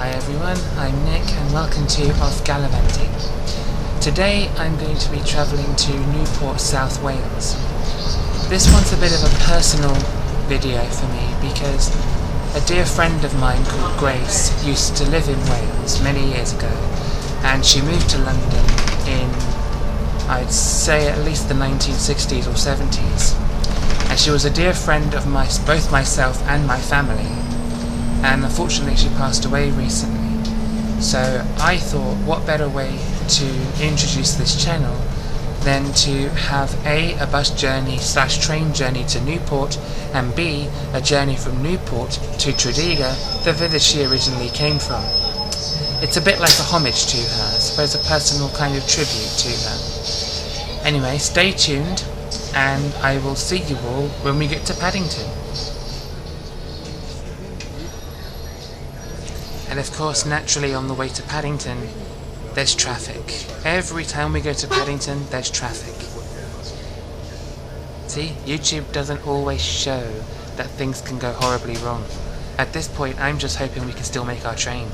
Hi everyone, I'm Nick and welcome to Off Gallivanting. Today I'm going to be travelling to Newport, South Wales. This one's a bit of a personal video for me because a dear friend of mine called Grace used to live in Wales many years ago, and she moved to London in, I'd say, at least the 1960s or 70s. And she was a dear friend of both myself and my family. And unfortunately she passed away recently. So I thought, what better way to introduce this channel than to have A bus journey / train journey to Newport, and B, a journey from Newport to Tredegar, the village she originally came from. It's a bit like a homage to her, I suppose a personal kind of tribute to her. Anyway, stay tuned and I will see you all when we get to Paddington. And of course, naturally, on the way to Paddington, there's traffic. Every time we go to Paddington, there's traffic. See, YouTube doesn't always show that things can go horribly wrong. At this point, I'm just hoping we can still make our train.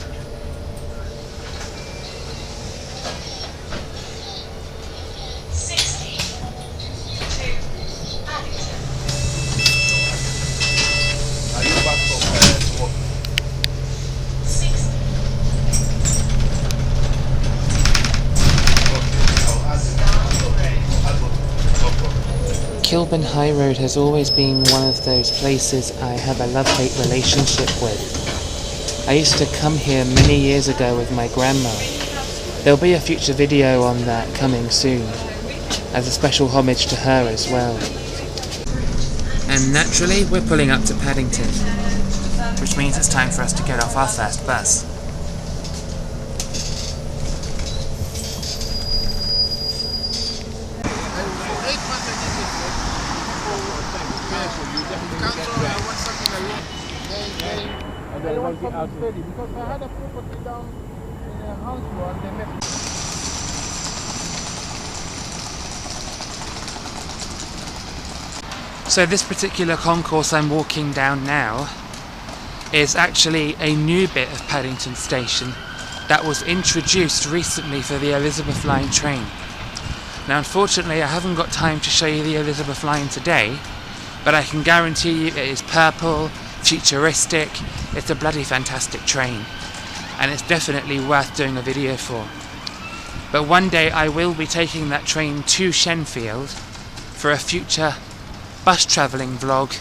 Kilburn High Road has always been one of those places I have a love-hate relationship with. I used to come here many years ago with my grandma. There'll be a future video on that coming soon, as a special homage to her as well. And naturally, we're pulling up to Paddington, which means it's time for us to get off our first bus. I want something steady because I had a property down in a house and they left. So this particular concourse I'm walking down now is actually a new bit of Paddington Station that was introduced recently for the Elizabeth Line train. Now unfortunately I haven't got time to show you the Elizabeth Line today, but I can guarantee you it is purple, futuristic. It's a bloody fantastic train, and it's definitely worth doing a video for. But one day I will be taking that train to Shenfield for a future bus travelling vlog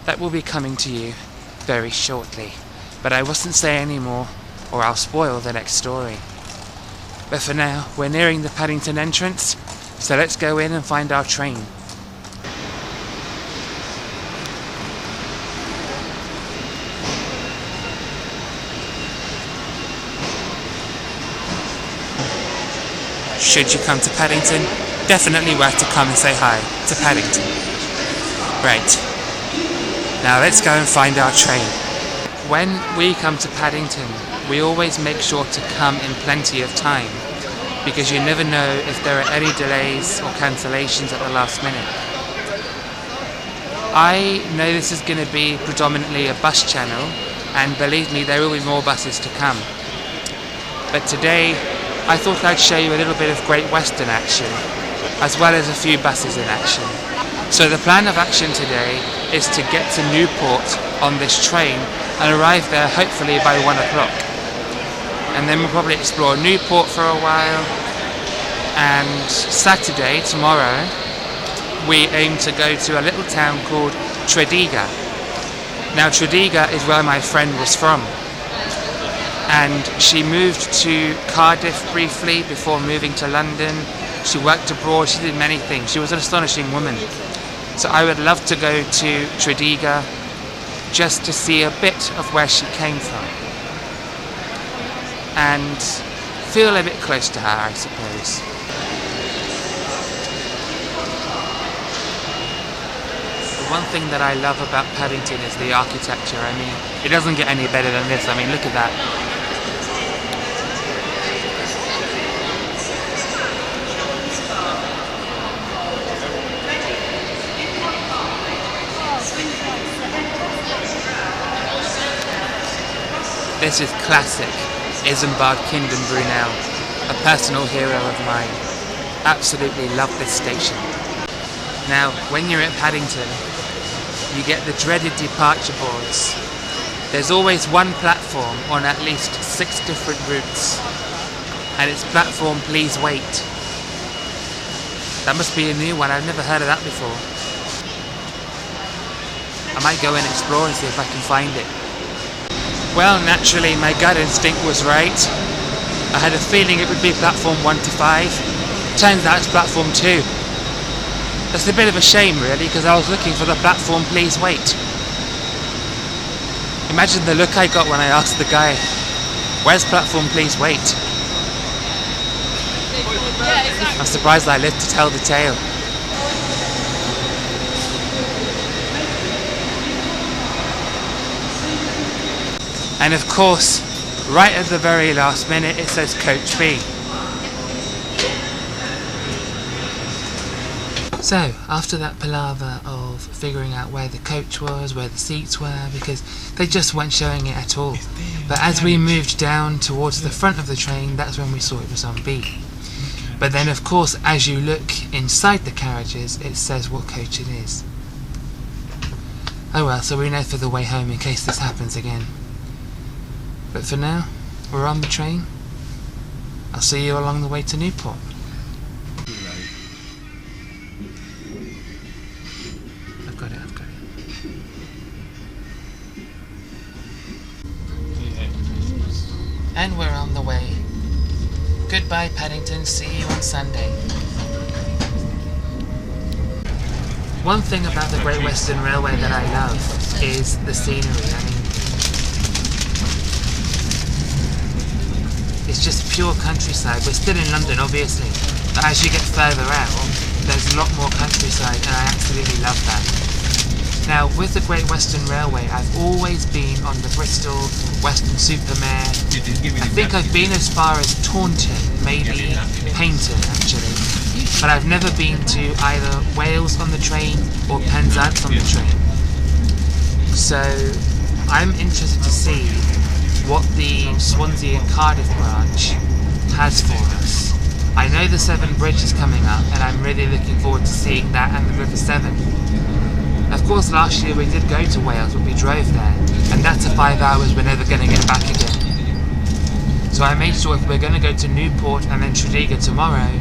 that will be coming to you very shortly. But I mustn't say any more or I'll spoil the next story. But for now, we're nearing the Paddington entrance, so let's go in and find our train. Should you come to Paddington, definitely worth to come and say hi to Paddington. Right, now let's go and find our train. When we come to Paddington, we always make sure to come in plenty of time, because you never know if there are any delays or cancellations at the last minute. I know this is going to be predominantly a bus channel, and believe me, there will be more buses to come. But today, I thought I'd show you a little bit of Great Western action, as well as a few buses in action. So the plan of action today is to get to Newport on this train and arrive there hopefully by 1 o'clock. And then we'll probably explore Newport for a while, and Saturday, tomorrow, we aim to go to a little town called Tredegar. Now Tredegar is where my friend was from, and she moved to Cardiff briefly before moving to London. She worked abroad, she did many things. She was an astonishing woman. So I would love to go to Tredegar just to see a bit of where she came from and feel a bit close to her, I suppose. The one thing that I love about Paddington is the architecture. I mean, it doesn't get any better than this. I mean, look at that. This is classic Isambard Kingdom Brunel, a personal hero of mine. Absolutely love this station. Now, when you're at Paddington, you get the dreaded departure boards. There's always one platform on at least 6 different routes, and it's platform please wait. That must be a new one, I've never heard of that before. I might go and explore and see if I can find it. Well, naturally my gut instinct was right. I had a feeling it would be platform 1 to 5. Turns out it's platform 2. That's a bit of a shame really, because I was looking for the platform please wait. Imagine the look I got when I asked the guy, where's platform please wait? I'm surprised I lived to tell the tale. And of course, right at the very last minute it says Coach B. So, after that palaver of figuring out where the coach was, where the seats were, because they just weren't showing it at all. But as we moved down towards the front of the train, that's when we saw it was on B. But then of course, as you look inside the carriages, it says what coach it is. Oh well, so we know for the way home in case this happens again. But for now, we're on the train. I'll see you along the way to Newport. I've got it. And we're on the way. Goodbye Paddington, see you on Sunday. One thing about the Great Western Railway that I love is the scenery. I mean, it's just pure countryside. We're still in London obviously, but as you get further out, there's a lot more countryside and I absolutely love that. Now, with the Great Western Railway, I've always been on the Bristol, Weston-super-Mare. I think I've been as far as Taunton, maybe Paignton actually, but I've never been to either Wales on the train or Penzance on the train. So I'm interested to see what the Swansea and Cardiff branch has for us. I know the Severn Bridge is coming up and I'm really looking forward to seeing that and the River Severn. Of course last year we did go to Wales, but we drove there, and that's a 5 hours we're never going to get back again. So I made sure if we're going to go to Newport and then Tredegar tomorrow,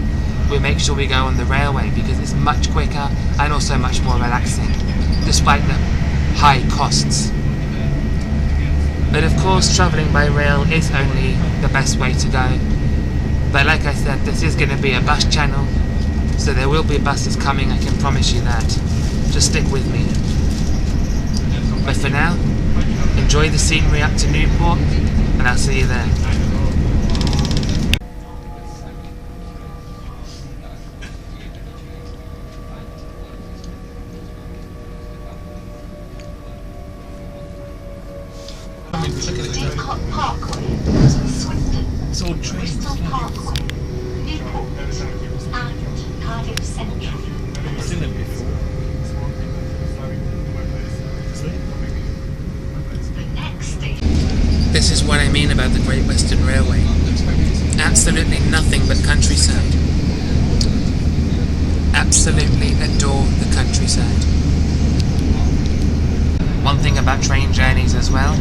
we make sure we go on the railway because it's much quicker and also much more relaxing, despite the high costs. But of course travelling by rail is only the best way to go. But like I said, this is going to be a bus channel, so there will be buses coming, I can promise you that. Just stick with me. But for now, enjoy the scenery up to Newport, and I'll see you there. Newport Parkway, Swindon, It's all trains. Bristol Parkway, Newport, and Cardiff Central. I've seen them before. The next station. This is what I mean about the Great Western Railway. Absolutely nothing but countryside. Absolutely adore the countryside. One thing about train journeys as well,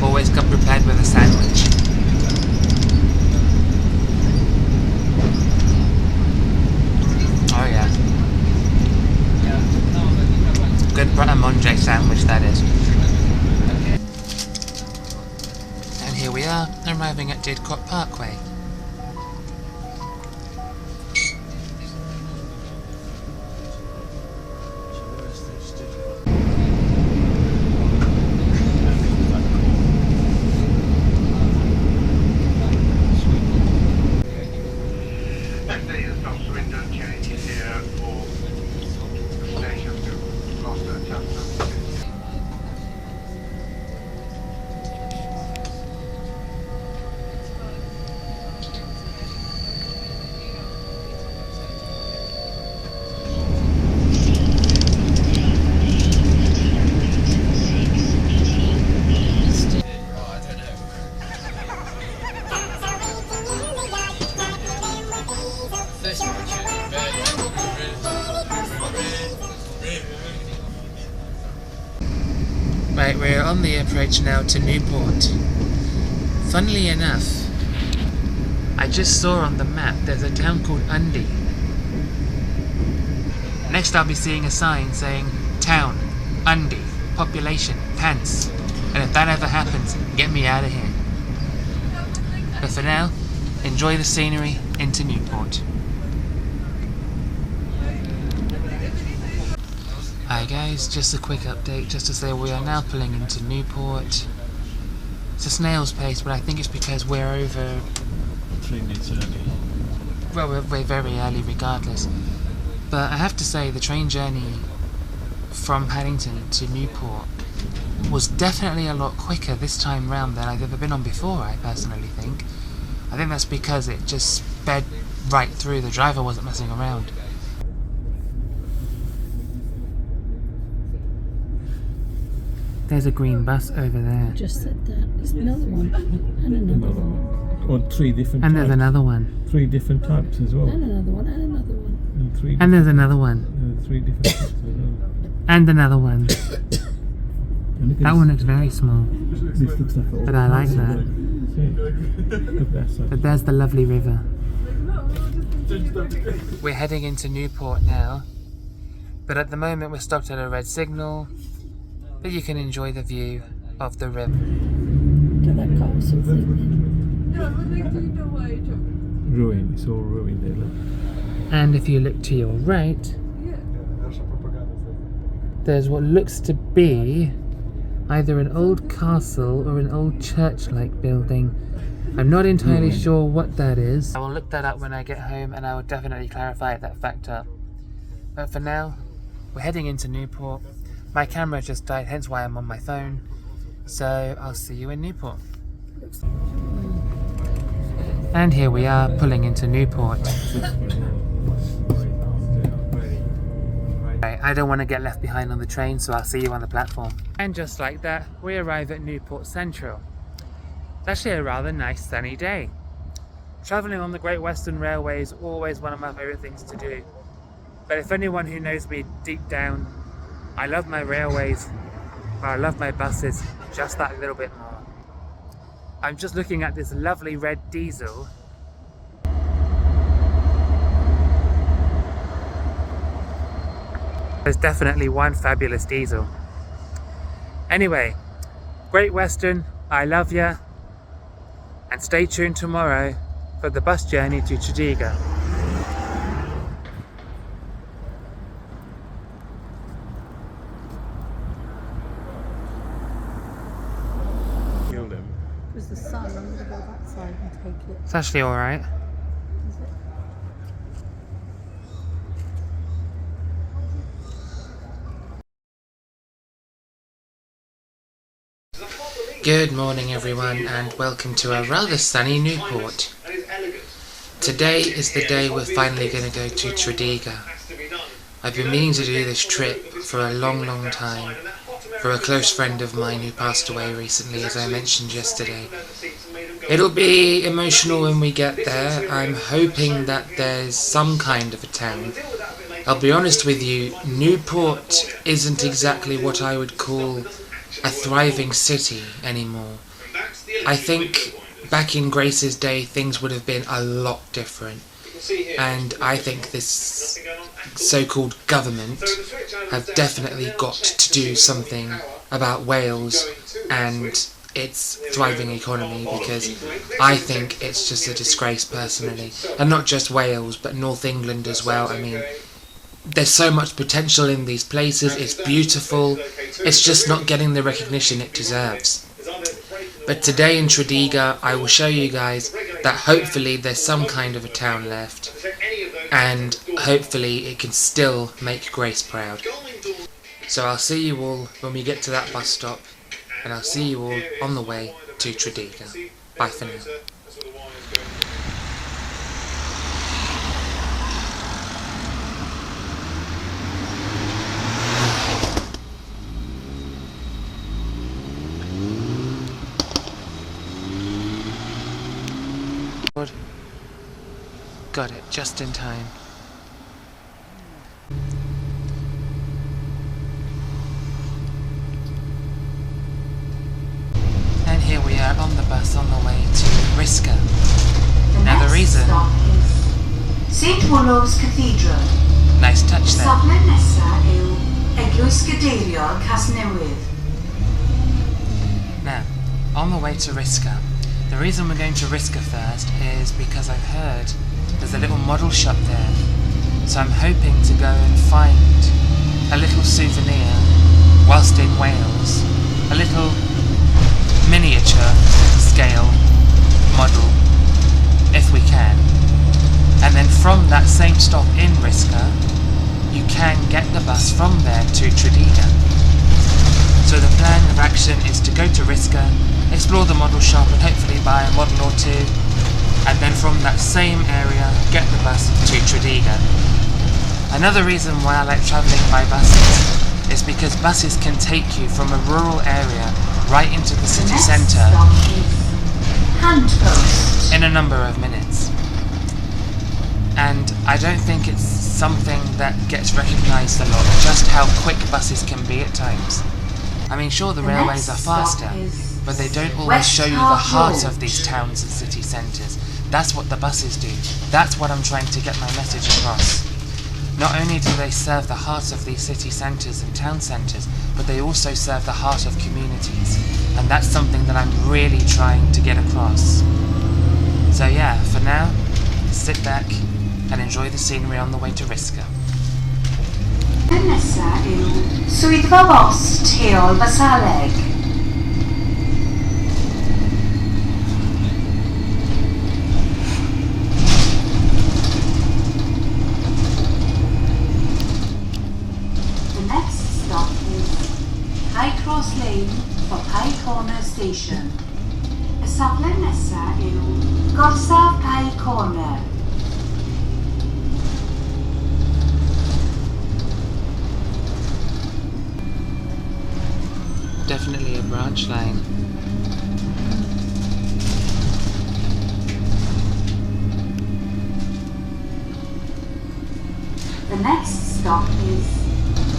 always come prepared with a sandwich. Oh yeah. Good pret a manger sandwich that is. And here we are, arriving at Didcot Parkway. Right, we're on the approach now to Newport. Funnily enough, I just saw on the map there's a town called Undy. Next I'll be seeing a sign saying Town, Undy, Population, Pants. And if that ever happens, get me out of here. But for now, enjoy the scenery into Newport. Hi guys, just a quick update just to say we are now pulling into Newport. It's a snail's pace, but I think it's because we're over... 3 minutes early. Well, we're very early regardless. But I have to say the train journey from Paddington to Newport was definitely a lot quicker this time round than I've ever been on before, I personally think. I think that's because it just sped right through, the driver wasn't messing around. There's a green bus over there. Just said that. There's another one. And another one. Or 3 different And types. there's another one. 3 different types as well. And another one. And another one. And 3 And there's another one. 3 different types as well. And another one. And look at That this. one looks very small. This looks like an But I like that. See? Look at that side. But there's the lovely river. We're heading into Newport now. But at the moment we're stopped at a red signal. But you can enjoy the view of the river. Look at that castle thing. Ruin. It's all ruined there, look. And if you look to your right, there's what looks to be either an old castle or an old church-like building. I'm not entirely sure what that is. I will look that up when I get home and I will definitely clarify that fact up. But for now, we're heading into Newport. My camera just died, hence why I'm on my phone. So I'll see you in Newport. And here we are, pulling into Newport. I don't want to get left behind on the train, so I'll see you on the platform. And just like that, we arrive at Newport Central. It's actually a rather nice sunny day. Travelling on the Great Western Railway is always one of my favourite things to do. But if anyone who knows me deep down, I love my railways, but I love my buses just that little bit more. I'm just looking at this lovely red diesel. There's definitely one fabulous diesel. Anyway, Great Western, I love ya. And stay tuned tomorrow for the bus journey to Tredegar. Kill them. There's the sun. I'm going to go that side and take it. It's actually alright. Is it? Good morning everyone and welcome to a rather sunny Newport. Today is the day we're finally going to go to Tredegar. I've been meaning to do this trip for a long time for a close friend of mine who passed away recently, as I mentioned yesterday. It'll be emotional when we get there. I'm hoping that there's some kind of a town. I'll be honest with you, Newport isn't exactly what I would call a thriving city anymore. I think back in Grace's day things would have been a lot different, and I think this so-called government have definitely got to do something about Wales and its thriving economy, because I think it's just a disgrace personally, and not just Wales but North England as well. I mean, there's so much potential in these places, it's beautiful, it's just not getting the recognition it deserves. But today in Tredegar I will show you guys that hopefully there's some kind of a town left, and hopefully it can still make Grace proud. So I'll see you all when we get to that bus stop, and I'll see you all on the way to Tredegar. Bye for now. Got it, just in time. the bus on the way to Risca. The Now the next reason... stop is St Wolof's Cathedral. Nice touch there. Safle nesa yw Eglwys Gadeiriol Casnewydd. Now, on the way to Risca. The reason we're going to Risca first is because I've heard there's a little model shop there. So I'm hoping to go and find a little souvenir whilst in Wales. A little miniature scale model, if we can. And then from that same stop in Risca, you can get the bus from there to Tredegar. So the plan of action is to go to Risca, explore the model shop and hopefully buy a model or two, and then from that same area get the bus to Tredegar. Another reason why I like travelling by buses is because buses can take you from a rural area right into the city centre in a number of minutes. And I don't think it's something that gets recognised a lot, just how quick buses can be at times. I mean, sure, the railways are faster, but they don't always show you the heart of these towns and city centres. That's what the buses do. That's what I'm trying to get my message across. Not only do they serve the heart of these city centres and town centres, but they also serve the heart of communities. And that's something that I'm really trying to get across. So yeah, for now, sit back and enjoy the scenery on the way to Risca. Nesa yw Swyddfa Bost Lleol Basaleg. The next stop is High Cross Lane for Pye Corner Station. Y safle nesa yw Gorsaf Pye Corner. Definitely a branch line. The next stop is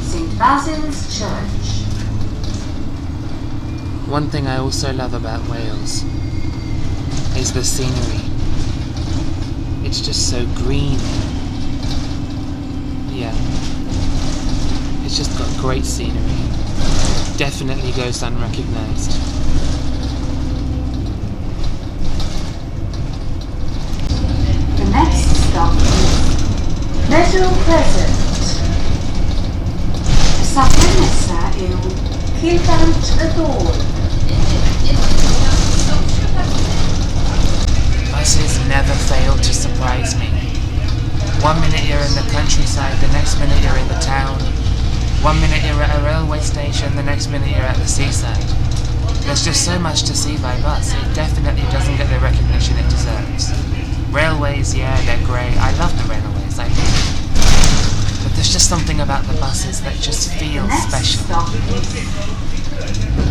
St Basil's Church. One thing I also love about Wales is the scenery. It's just so green. Yeah. It's just got great scenery. Definitely goes unrecognised. The next stop is Meadow Crescent. Y safle nesa yw Cilgant y Dôl. Buses never fail to surprise me. 1 minute you're in the countryside, the next minute you're in the town. 1 minute you're at a railway station, the next minute you're at the seaside. There's just so much to see by bus. It definitely doesn't get the recognition it deserves. Railways, yeah, they're great. I love the railways, I do. But there's just something about the buses that just feels special. Stop is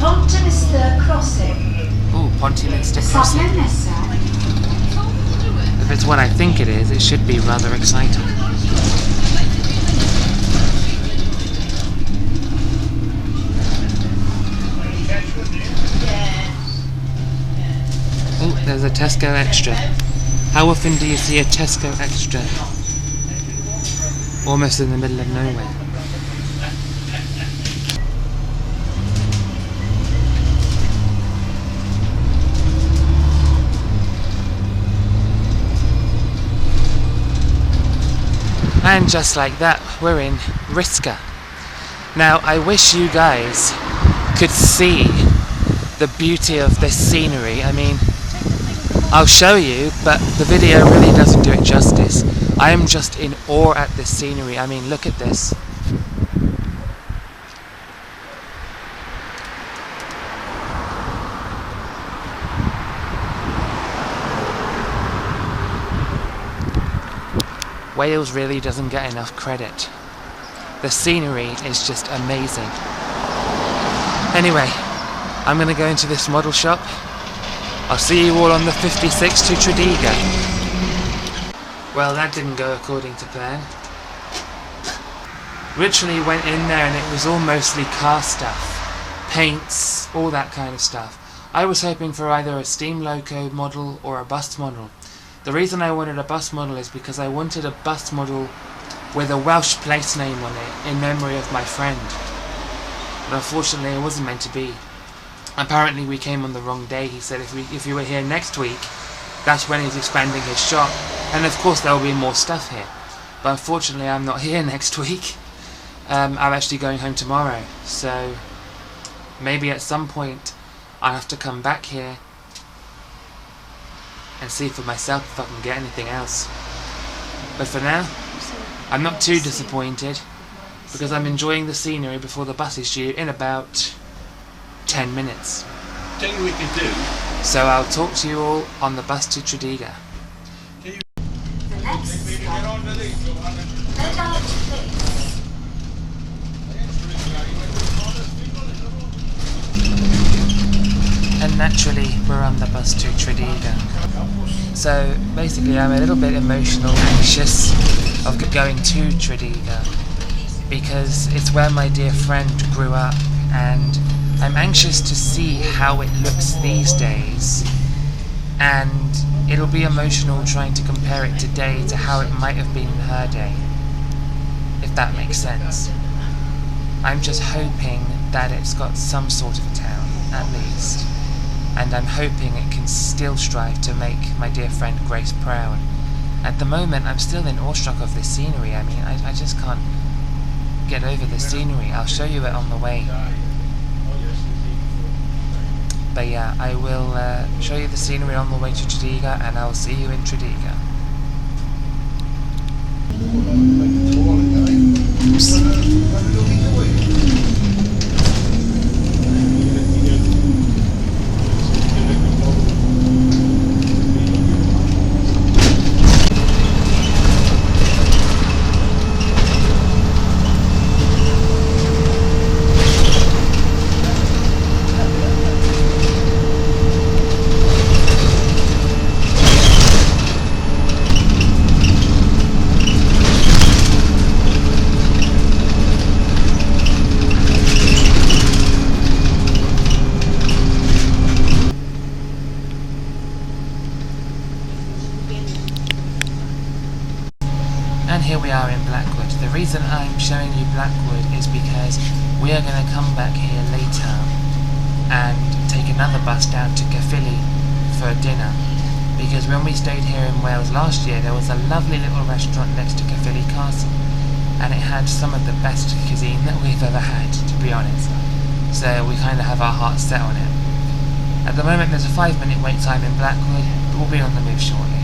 Pontymister Crossing. Ooh, Pontymister Safle Crossing. nesa. If it's what I think it is, it should be rather exciting. Oh, there's a Tesco Extra. How often do you see a Tesco Extra? Almost in the middle of nowhere. And just like that, we're in Risca. Now, I wish you guys could see the beauty of this scenery. I mean, I'll show you, but the video really doesn't do it justice. I am just in awe at this scenery. I mean, look at this. Wales really doesn't get enough credit. The scenery is just amazing. Anyway, I'm going to go into this model shop. I'll see you all on the 56 to Tredegar. Well, that didn't go according to plan. Literally went in there and it was all mostly car stuff. Paints, all that kind of stuff. I was hoping for either a steam loco model or a bus model. The reason I wanted a bus model is because I wanted a bus model with a Welsh place name on it in memory of my friend. But unfortunately it wasn't meant to be. Apparently we came on the wrong day. He said if you were here next week, that's when he's expanding his shop, and of course there will be more stuff here. But unfortunately I'm not here next week. I'm actually going home tomorrow, so maybe at some point I'll have to come back here and see for myself if I can get anything else. But for now, I'm not too disappointed, because I'm enjoying the scenery before the bus is due in about 10 minutes. Thing we can do. So I'll talk to you all on the bus to Tredegar. The next stop is Meadow Place. And naturally, we're on the bus to Tredegar. So basically, I'm a little bit emotional, anxious of going to Tredegar, because it's where my dear friend grew up, and I'm anxious to see how it looks these days. And it'll be emotional trying to compare it today to how it might have been in her day, if that makes sense. I'm just hoping that it's got some sort of town, at least. And I'm hoping it can still strive to make my dear friend Grace proud. At the moment, I'm still in awestruck of this scenery. I mean, I just can't get over the scenery. I'll show you it on the way. But yeah, I will show you the scenery on the way to Tredegar, and I'll see you in Tredegar. And here we are in Blackwood. The reason I'm showing you Blackwood is because we are going to come back here later and take another bus down to Caerphilly for dinner. Because when we stayed here in Wales last year, there was a lovely little restaurant next to Caerphilly Castle, and it had some of the best cuisine that we've ever had, to be honest. So we kind of have our hearts set on it. At the moment there's a 5-minute wait time in Blackwood, but we'll be on the move shortly.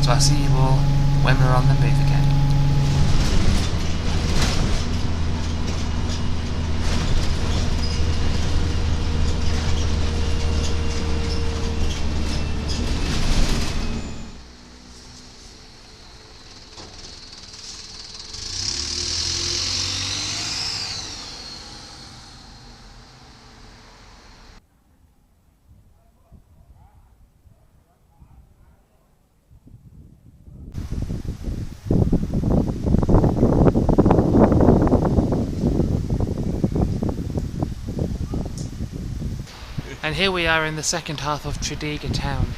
So I'll see you all when we're on the move again. And here we are in the second half of Tredegar town.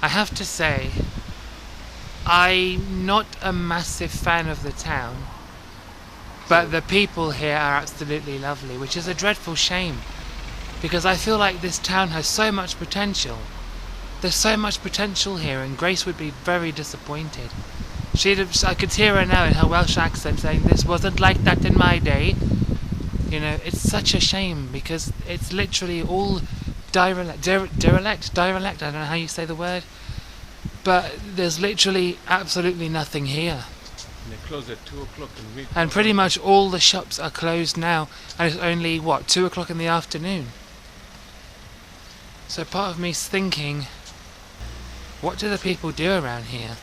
I have to say, I'm not a massive fan of the town, but the people here are absolutely lovely, which is a dreadful shame, because I feel like this town has so much potential. There's so much potential here, and Grace would be very disappointed. I could hear her now in her Welsh accent saying, "This wasn't like that in my day." You know, it's such a shame, because it's literally all derelict, I don't know how you say the word, but there's literally absolutely nothing here. They close at 2 o'clock in the week. And pretty much all the shops are closed now, and it's only, 2 o'clock in the afternoon. So part of me's thinking, what do the people do around here?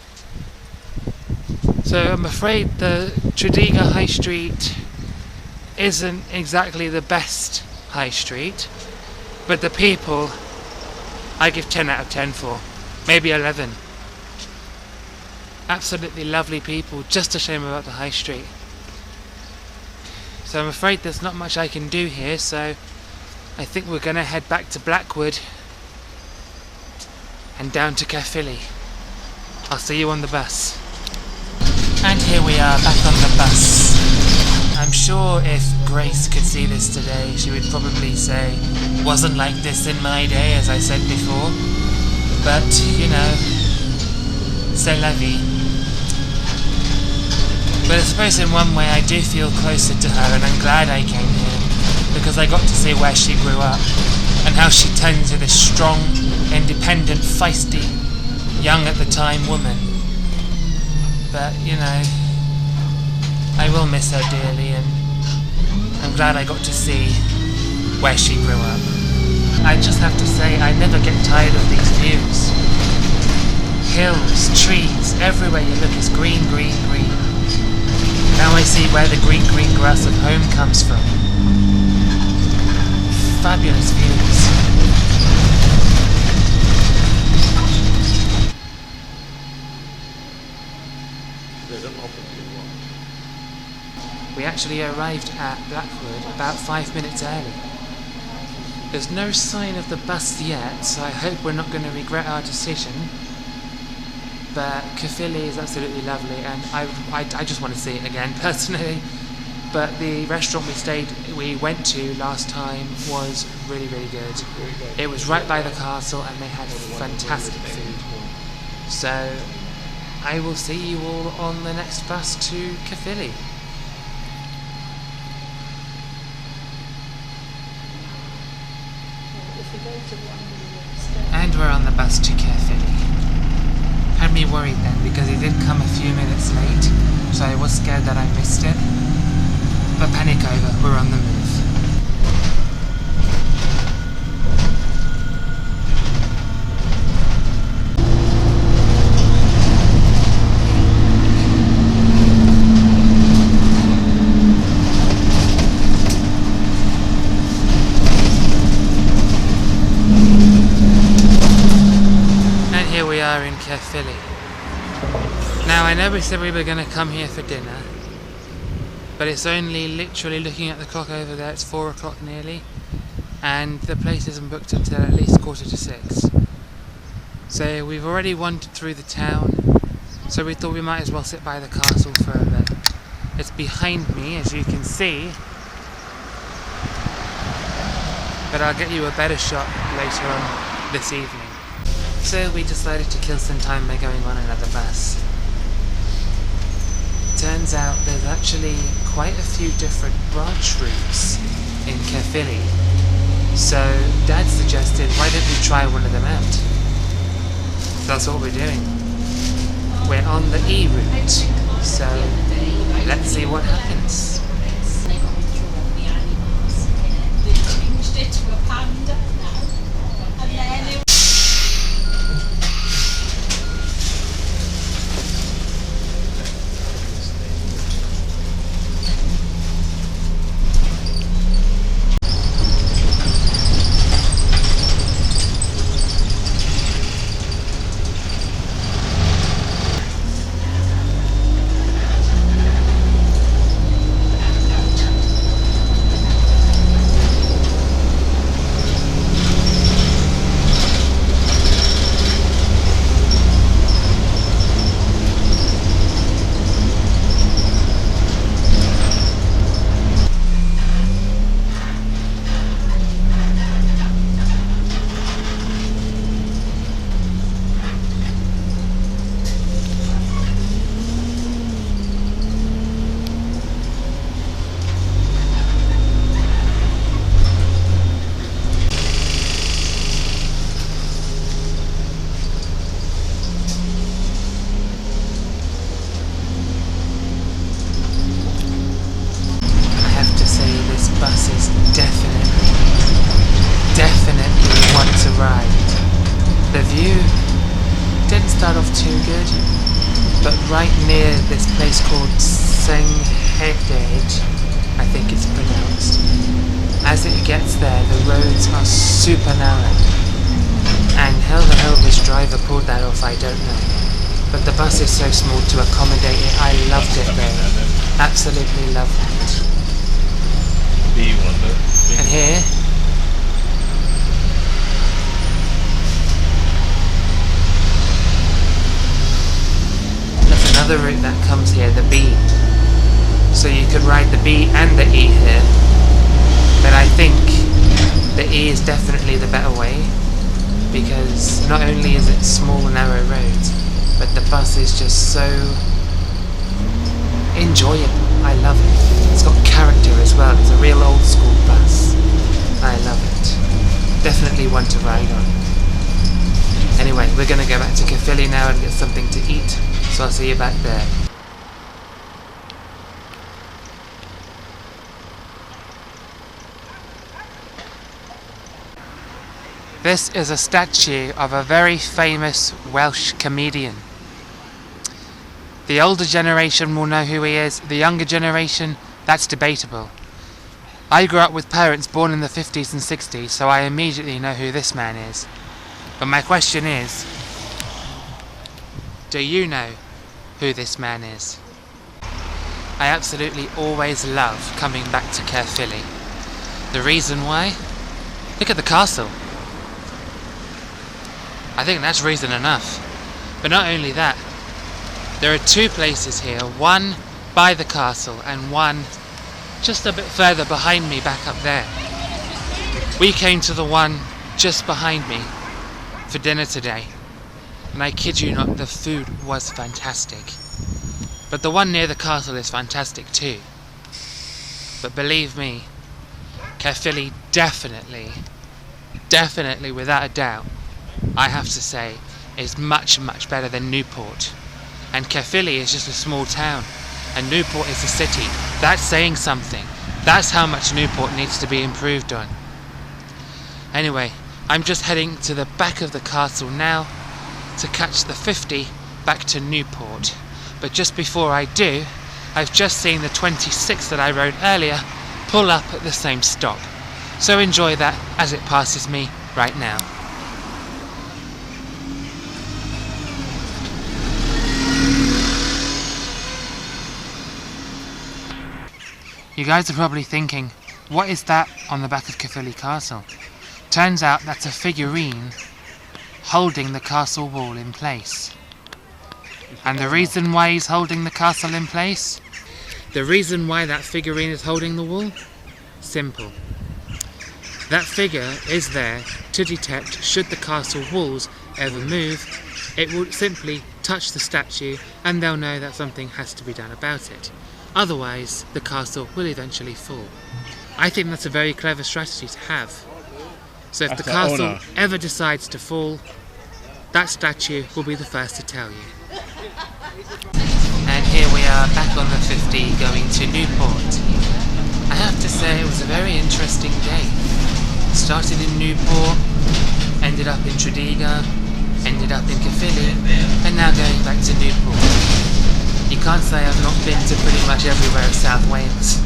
So I'm afraid the Tredegar High Street isn't exactly the best high street, but the people I give 10 out of 10 for, maybe 11. Absolutely lovely people, just a shame about the high street. So I'm afraid there's not much I can do here, so I think we're gonna head back to Blackwood and down to Caerphilly. I'll see you on the bus. And here we are back on the bus. I'm sure if Grace could see this today, she would probably say, wasn't like this in my day, as I said before. But, you know, c'est la vie. But I suppose in one way I do feel closer to her, and I'm glad I came here, because I got to see where she grew up, and how she turned into this strong, independent, feisty, young at the time woman. But, you know, I will miss her dearly, and I'm glad I got to see where she grew up. I just have to say, I never get tired of these views. Hills, trees, everywhere you look is green, green, green. Now I see where the green, green grass of home comes from. Fabulous views. We actually arrived at Blackwood about 5 minutes early. There's no sign of the bus yet, so I hope we're not going to regret our decision. But Caerphilly is absolutely lovely, and I just want to see it again personally. But the restaurant we went to last time was really, really good. It was right by the castle, and they had fantastic food. So I will see you all on the next bus to Caerphilly. And we're on the bus to Caerphilly. Had me worried then because he did come a few minutes late, so I was scared that I missed it. But panic over, we're on the move. In Caerphilly. Now I know we said we were going to come here for dinner, but it's only literally, looking at the clock over there, it's 4 o'clock nearly, and the place isn't booked until at least 5:45. So we've already wandered through the town, so we thought we might as well sit by the castle for a bit. It's behind me, as you can see, but I'll get you a better shot later on this evening. So we decided to kill some time by going on another bus. Turns out there's actually quite a few different branch routes in Caerphilly. So Dad suggested, why don't we try one of them out? That's what we're doing. We're on the E route, so let's see what happens. They changed it to a panda now, and then it start off too good, but right near this place called Sengheded, I think it's pronounced, as it gets there, the roads are super narrow. And how the hell this driver pulled that off, I don't know. But the bus is so small to accommodate it. I loved it though. Absolutely loved it. And here small narrow roads, but the bus is just so enjoyable. I love it. It's got character as well. It's a real old school bus. I love it. Definitely one to ride on. Anyway, we're going to go back to Caerphilly now and get something to eat, so I'll see you back there. This is a statue of a very famous Welsh comedian. The older generation will know who he is, the younger generation, that's debatable. I grew up with parents born in the 50s and 60s, so I immediately know who this man is. But my question is, do you know who this man is? I absolutely always love coming back to Caerphilly. The reason why? Look at the castle. I think that's reason enough. But not only that, there are two places here, one by the castle and one just a bit further behind me back up there. We came to the one just behind me for dinner today, and I kid you not, the food was fantastic. But the one near the castle is fantastic too. But believe me, Caerphilly definitely without a doubt, I have to say, is much better than Newport. And Caerphilly is just a small town, and Newport is a city. That's saying something. That's how much Newport needs to be improved on. Anyway, I'm just heading to the back of the castle now to catch the 50 back to Newport. But just before I do, I've just seen the 26 that I rode earlier pull up at the same stop. So enjoy that as it passes me right now. You guys are probably thinking, what is that on the back of Caerphilly Castle? Turns out that's a figurine holding the castle wall in place. And the reason why he's holding the castle in place? The reason why that figurine is holding the wall? Simple. That figure is there to detect should the castle walls ever move. It will simply touch the statue and they'll know that something has to be done about it. Otherwise, the castle will eventually fall. I think that's a very clever strategy to have. So if the castle ever decides to fall, that statue will be the first to tell you. And here we are back on the 50 going to Newport. I have to say it was a very interesting day. Started in Newport, ended up in Tredegar, ended up in Caerphilly, and now going back to Newport. You can't say I've not been to pretty much everywhere in South Wales.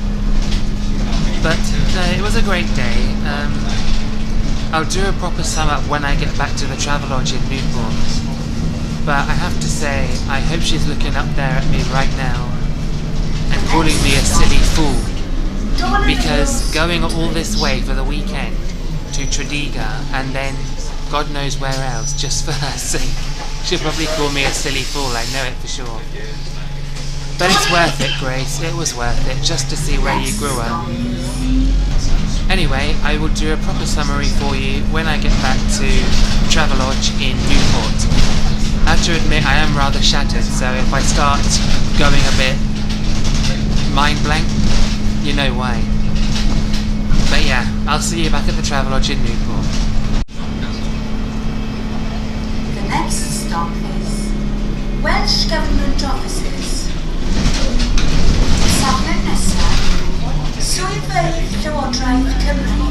But it was a great day. I'll do a proper sum up when I get back to the Travelodge in Newport. But I have to say, I hope she's looking up there at me right now and calling me a silly fool. Because going all this way for the weekend to Tredegar and then God knows where else just for her sake, she'll probably call me a silly fool, I know it for sure. But it's worth it, Grace, it was worth it, just to see where you grew up. Anyway, I will do a proper summary for you when I get back to Travelodge in Newport. I have to admit I am rather shattered, so if I start going a bit mind blank, you know why. But yeah, I'll see you back at the Travelodge in Newport. The next stop is Welsh Government Offices. Safle nesaf, Swyddfeydd Llywodraeth Cymru.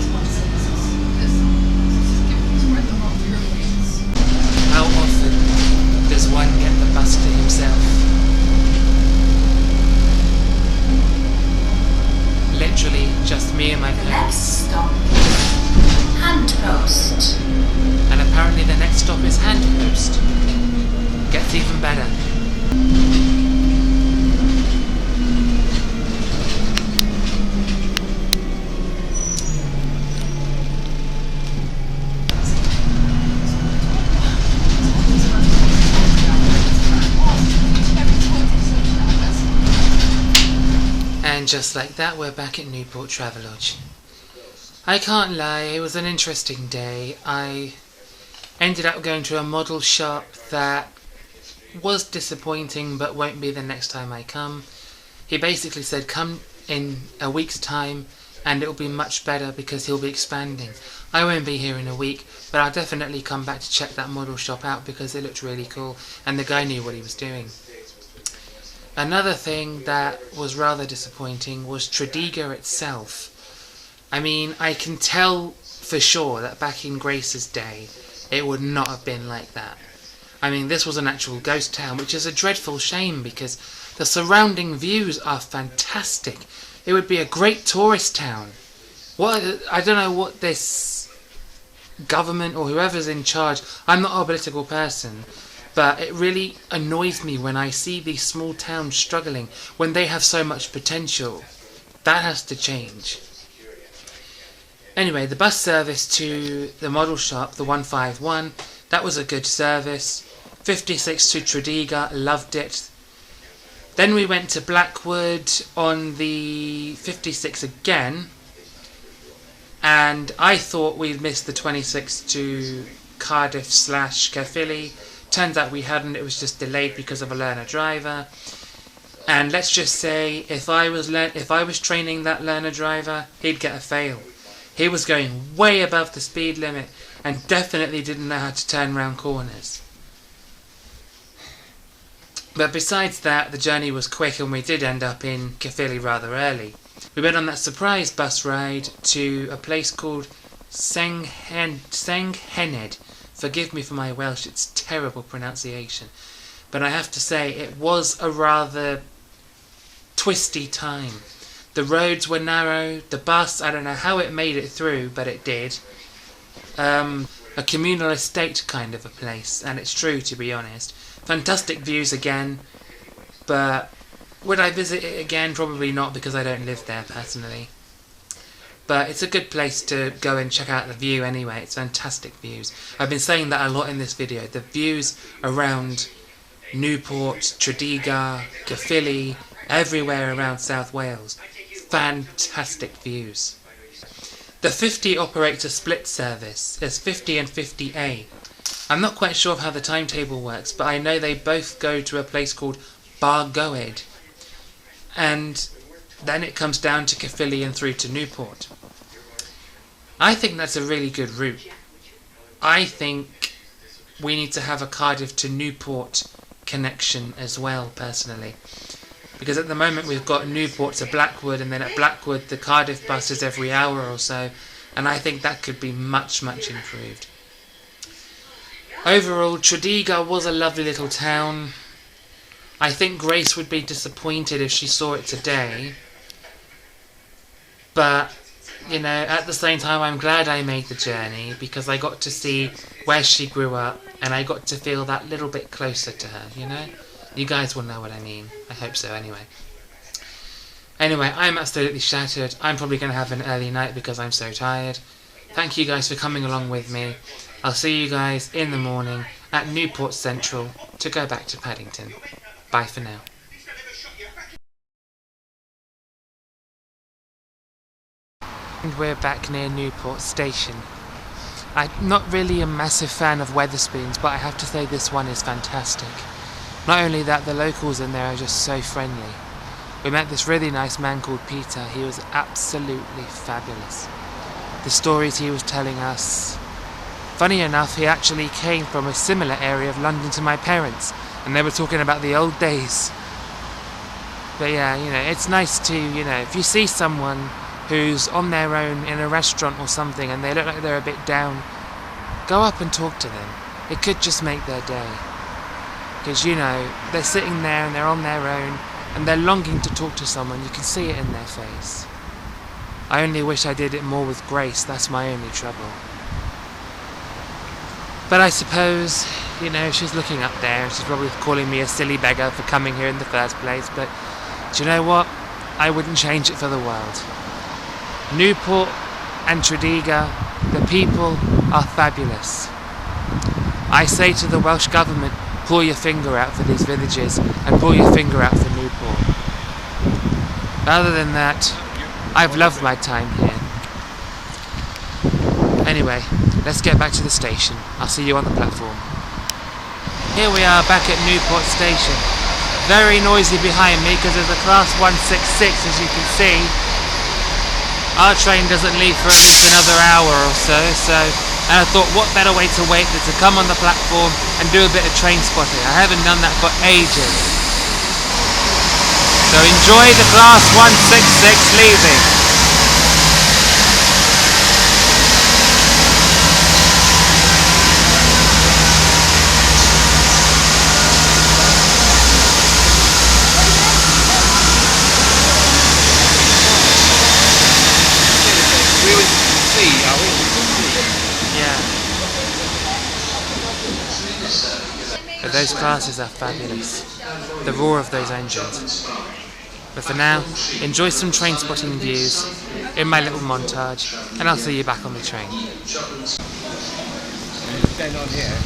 How often does one get the bus to himself? Literally just me and my The parents. next stop is Handpost. And apparently the next stop is Handpost. Gets even better. And just like that, we're back at Newport Travelodge. I can't lie, it was an interesting day. I Ended up going to a model shop that was disappointing but won't be the next time I come. He basically said come in a week's time and it'll be much better because he'll be expanding. I won't be here in a week, but I'll definitely come back to check that model shop out because it looked really cool and the guy knew what he was doing. Another thing that was rather disappointing was Tredegar itself. I mean, I can tell for sure that back in Grace's day it would not have been like that. I mean, this was an actual ghost town, which is a dreadful shame because the surrounding views are fantastic. It would be a great tourist town. I don't know what this government or whoever's in charge, I'm not a political person, but it really annoys me when I see these small towns struggling when they have so much potential. That has to change. Anyway, the bus service to the model shop, the 151, that was a good service. 56 to Tredegar, loved it. Then we went to Blackwood on the 56 again, and I thought we'd missed the 26 to Cardiff/Caerphilly. Turns out we hadn't, it was just delayed because of a learner driver. And let's just say, if I was training that learner driver, he'd get a fail. He was going way above the speed limit and definitely didn't know how to turn round corners. But besides that, the journey was quick and we did end up in Caerphilly rather early. We went on that surprise bus ride to a place called Senghened. Forgive me for my Welsh, it's terrible pronunciation. But I have to say, it was a rather twisty time. The roads were narrow, the bus, I don't know how it made it through, but it did. A communal estate kind of a place, and it's true, to be honest. Fantastic views again, but would I visit it again? Probably not, because I don't live there personally. But it's a good place to go and check out the view anyway. It's fantastic views. I've been saying that a lot in this video. The views around Newport, Tredegar, Caerphilly, everywhere around South Wales. Fantastic views. The 50 operator split service. There's 50 and 50A. I'm not quite sure of how the timetable works, but I know they both go to a place called Bargoed. And then it comes down to Caerphilly and through to Newport. I think that's a really good route. I think we need to have a Cardiff to Newport connection as well, personally. Because at the moment we've got Newport to Blackwood, and then at Blackwood the Cardiff bus is every hour or so, and I think that could be much, much improved. Overall, Tredegar was a lovely little town. I think Grace would be disappointed if she saw it today. But, you know, at the same time I'm glad I made the journey because I got to see where she grew up and I got to feel that little bit closer to her, you know? You guys will know what I mean. I hope so anyway. Anyway, I'm absolutely shattered. I'm probably going to have an early night because I'm so tired. Thank you guys for coming along with me. I'll see you guys in the morning at Newport Central to go back to Paddington. Bye for now. And we're back near Newport Station. I'm not really a massive fan of Wetherspoons, but I have to say this one is fantastic. Not only that, the locals in there are just so friendly. We met this really nice man called Peter. He was absolutely fabulous. The stories he was telling us. Funny enough, he actually came from a similar area of London to my parents, and they were talking about the old days. But yeah, you know, it's nice to, you know, if you see someone who's on their own in a restaurant or something and they look like they're a bit down, go up and talk to them. It could just make their day. Because, you know, they're sitting there and they're on their own and they're longing to talk to someone. You can see it in their face. I only wish I did it more with Grace. That's my only trouble. But I suppose, you know, she's looking up there. She's probably calling me a silly beggar for coming here in the first place. But do you know what? I wouldn't change it for the world. Newport and Tredegar, the people are fabulous. I say to the Welsh Government, pull your finger out for these villages and pull your finger out for Newport. Other than that, I've loved my time here. Anyway, let's get back to the station. I'll see you on the platform. Here we are back at Newport Station. Very noisy behind me because there's a class 166, as you can see. Our train doesn't leave for at least another hour or so, and I thought what better way to wait than to come on the platform and do a bit of train spotting. I haven't done that for ages. So enjoy the class 166 leaving. But those classes are fabulous. The roar of those engines. But for now, enjoy some train spotting views in my little montage, and I'll see you back on the train. Then on here.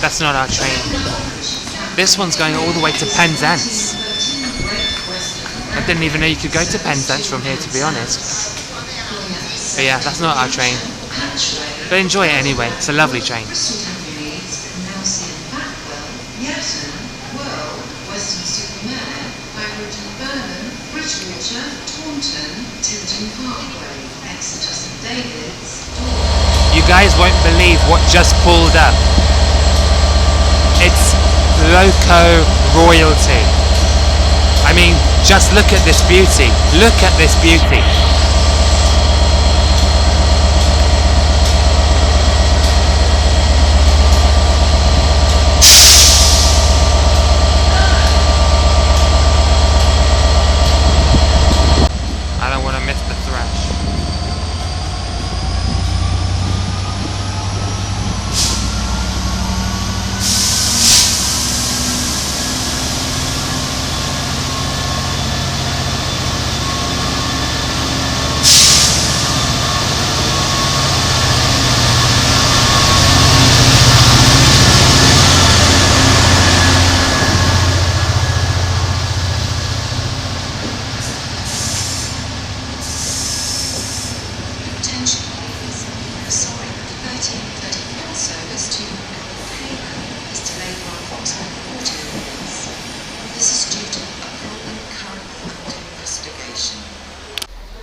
That's not our train. This one's going all the way to Penzance. I didn't even know you could go to Penzance from here, to be honest. But yeah, that's not our train. But enjoy it anyway, it's a lovely train. You guys won't believe what just pulled up. It's loco royalty. I mean, just look at this beauty. Look at this beauty. I don't want to miss the thrash.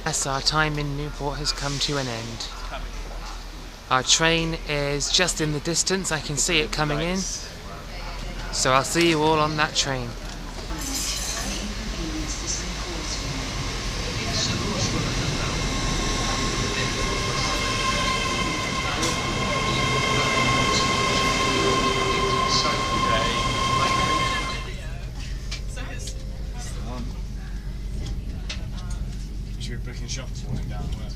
Yes, our time in Newport has come to an end. Our train is just in the distance, I can see it coming in. So I'll see you all on that train. Should we book in shop for him down where?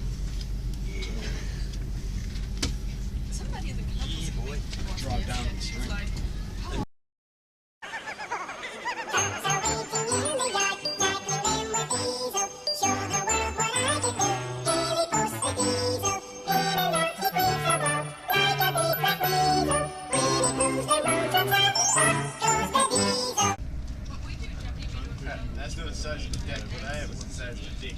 Somebody in the club Drive down. That's not a search for death, but I have a search for dick.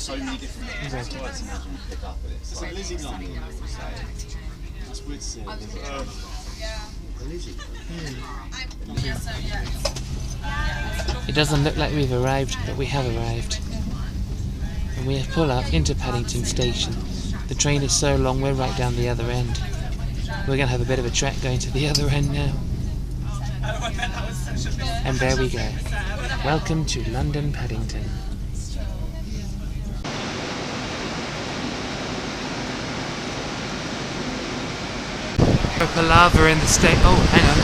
so many different words to imagine and pick up, and it's like Lizzie London. That's weird to say. Lizzie. It doesn't look like we've arrived, but we have arrived. And we have pulled up into Paddington Station. The train is so long we're right down the other end. We're going to have a bit of a trek going to the other end now. And there we go. Welcome to London Paddington. A palaver in the state. Oh, hang on.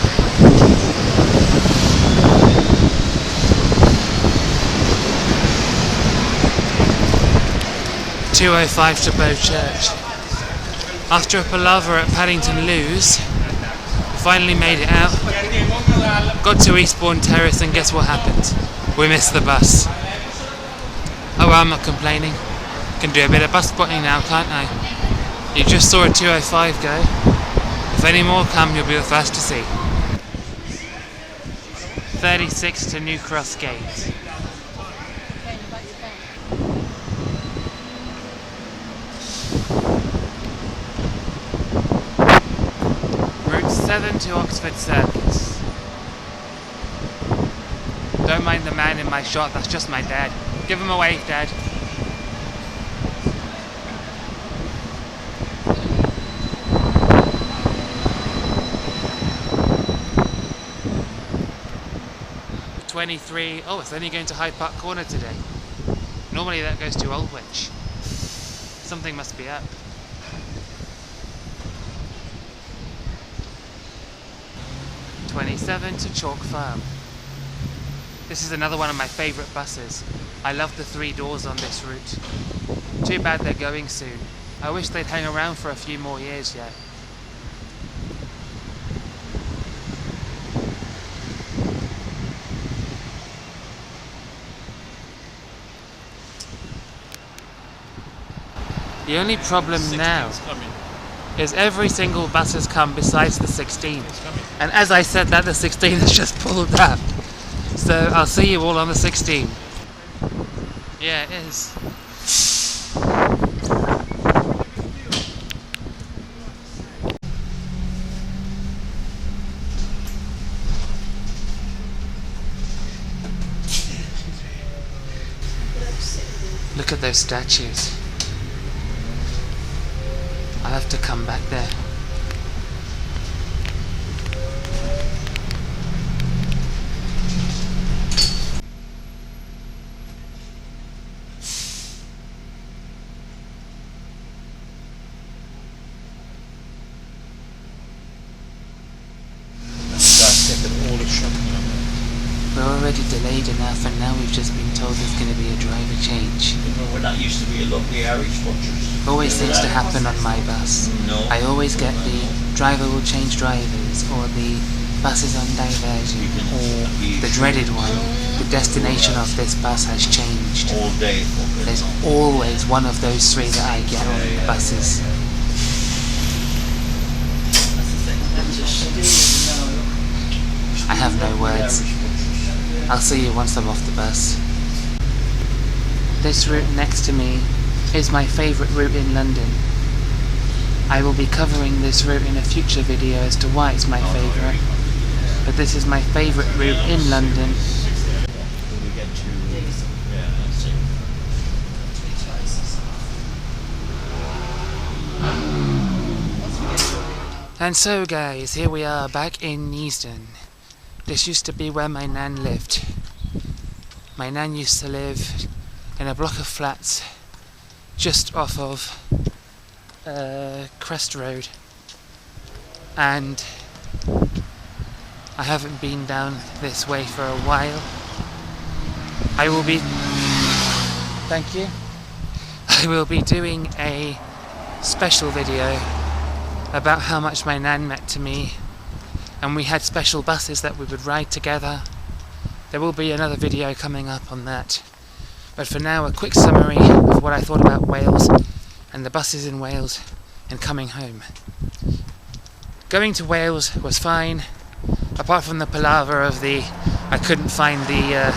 2:05 to Bow Church. After a palaver at Paddington Loos, we finally made it out. Got to Eastbourne Terrace and guess what happened? We missed the bus. Oh well, I'm not complaining. Can do a bit of bus spotting now, can't I? You just saw a 2:05 go. If any more come, you'll be the first to see. 36 to New Cross Gate. Route 7 to Oxford Circus. Don't mind the man in my shot, that's just my dad. Give him a wave, Dad. .23. Oh, it's only going to Hyde Park Corner today. Normally that goes to Aldwych. Something must be up. .27 to Chalk Farm. This is another one of my favourite buses. I love the 3 doors on this route. Too bad they're going soon. I wish they'd hang around for a few more years yet. The only problem now is every single bus has come besides the 16. And as I said that, the 16 has just pulled up. So I'll see you all on the 16. Yeah, it is. Look at those statues. I'll have to come back there. We're already delayed enough, and now we've just been told there's going to be a driver change. Well, that used to be a lovely Irish watchers. Always seems to happen on my bus. No. I always get the driver will change drivers, or the bus is on diversion, or the dreaded one, the destination of this bus has changed. All day. There's always one of those 3 that I get on the buses. I have no words. I'll see you once I'm off the bus. This route next to me is my favourite route in London. I will be covering this route in a future video as to why it's my favourite. But this is my favourite route in London. When we get to, yeah, that's it. And so guys, here we are back in Neasden. This used to be where my nan lived. My nan used to live in a block of flats just off of Crest Road. And I haven't been down this way for a while. I will be... Thank you. I will be doing a special video about how much my nan meant to me, and we had special buses that we would ride together. There will be another video coming up on that. But for now, a quick summary of what I thought about Wales and the buses in Wales and coming home. Going to Wales was fine, apart from the palaver of I couldn't find the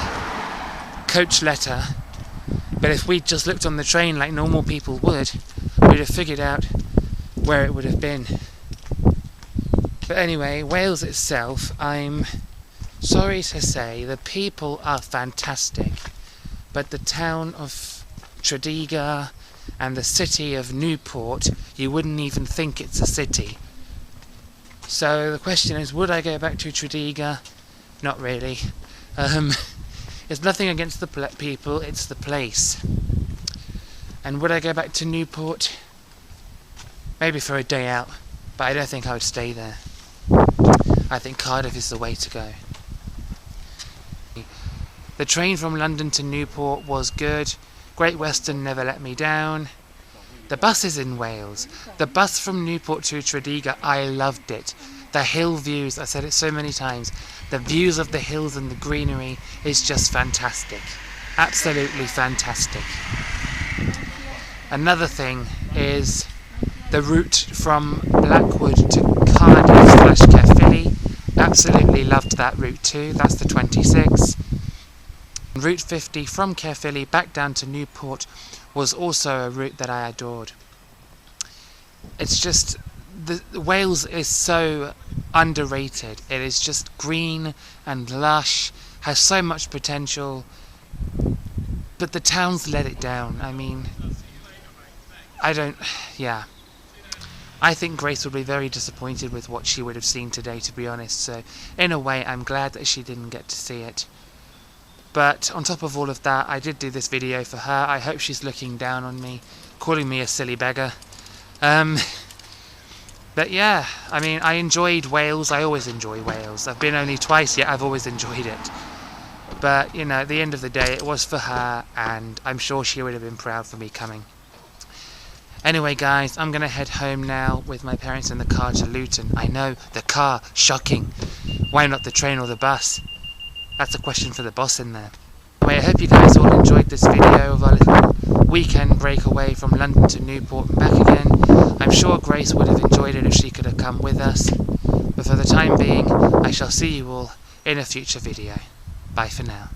coach letter, But if we'd just looked on the train like normal people would, we'd have figured out where it would have been. But anyway, Wales itself, I'm sorry to say, the people are fantastic. But the town of Tredegar and the city of Newport, you wouldn't even think it's a city. So the question is, would I go back to Tredegar? Not really. It's nothing against the people, it's the place. And would I go back to Newport? Maybe for a day out, but I don't think I would stay there. I think Cardiff is the way to go. The train from London to Newport was good. Great Western never let me down. The buses in Wales. The bus from Newport to Tredegar, I loved it. The hill views, I said it so many times, the views of the hills and the greenery is just fantastic. Absolutely fantastic. Another thing is the route from Blackwood to Cardiff/Caerphilly. Absolutely loved that route too. That's the 26. Route 50 from Caerphilly back down to Newport was also a route that I adored. It's just, Wales is so underrated. It is just green and lush, has so much potential, but the towns let it down. I mean, I think Grace would be very disappointed with what she would have seen today, to be honest, so in a way I'm glad that she didn't get to see it. But on top of all of that, I did do this video for her. I hope she's looking down on me, calling me a silly beggar. But yeah, I mean, I enjoyed Wales. I always enjoy Wales. I've been only twice yet, I've always enjoyed it. But, you know, at the end of the day, it was for her, and I'm sure she would have been proud for me coming. Anyway, guys, I'm going to head home now with my parents in the car to Luton. I know, the car, shocking. Why not the train or the bus? That's a question for the boss in there. Anyway, I hope you guys all enjoyed this video of our little weekend breakaway from London to Newport and back again. I'm sure Grace would have enjoyed it if she could have come with us. But for the time being, I shall see you all in a future video. Bye for now.